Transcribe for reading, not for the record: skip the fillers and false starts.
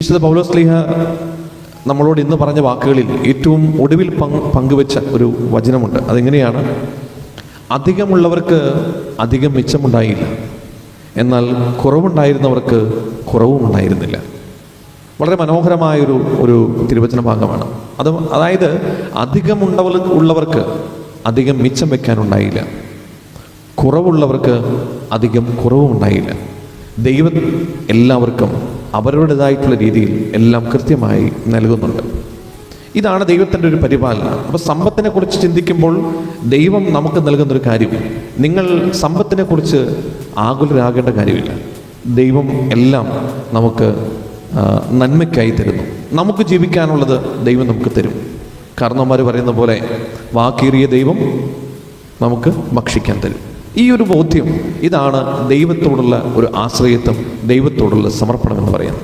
വിശുദ്ധ പൗലോസ് ശ്ലീഹ നമ്മളോട് ഇന്ന് പറഞ്ഞ വാക്കുകളിൽ ഏറ്റവും ഒടുവിൽ പങ്കുവെച്ച ഒരു വചനമുണ്ട്. അതെങ്ങനെയാണ്? അധികമുള്ളവർക്ക് അധികം മിച്ചമുണ്ടായില്ല, എന്നാൽ കുറവുണ്ടായിരുന്നവർക്ക് കുറവും ഉണ്ടായിരുന്നില്ല. വളരെ മനോഹരമായൊരു തിരുവചന ഭാഗമാണ്. അതായത് ഉള്ളവർക്ക് അധികം മിച്ചം വെക്കാനുണ്ടായില്ല, കുറവുള്ളവർക്ക് അധികം കുറവും ഉണ്ടായില്ല. ദൈവം എല്ലാവർക്കും അവരുടേതായിട്ടുള്ള രീതിയിൽ എല്ലാം കൃത്യമായി നൽകുന്നുണ്ട്. ഇതാണ് ദൈവത്തിൻ്റെ ഒരു പരിപാലനം. അപ്പോൾ സമ്പത്തിനെ കുറിച്ച് ചിന്തിക്കുമ്പോൾ ദൈവം നമുക്ക് നൽകുന്നൊരു കാര്യം, നിങ്ങൾ സമ്പത്തിനെ കുറിച്ച് ആകുലരാകേണ്ട കാര്യമില്ല. ദൈവം എല്ലാം നമുക്ക് നന്മയ്ക്കായി തരുന്നു. നമുക്ക് ജീവിക്കാനുള്ളത് ദൈവം നമുക്ക് തരും. കാരണവന്മാർ പറയുന്ന പോലെ വാക്കേറിയ ദൈവം നമുക്ക് ഭക്ഷിക്കാൻ തരും. ഈ ഒരു ബോധ്യം, ഇതാണ് ദൈവത്തോടുള്ള ഒരു ആശ്രയത്വം, ദൈവത്തോടുള്ള സമർപ്പണം എന്ന് പറയുന്നത്.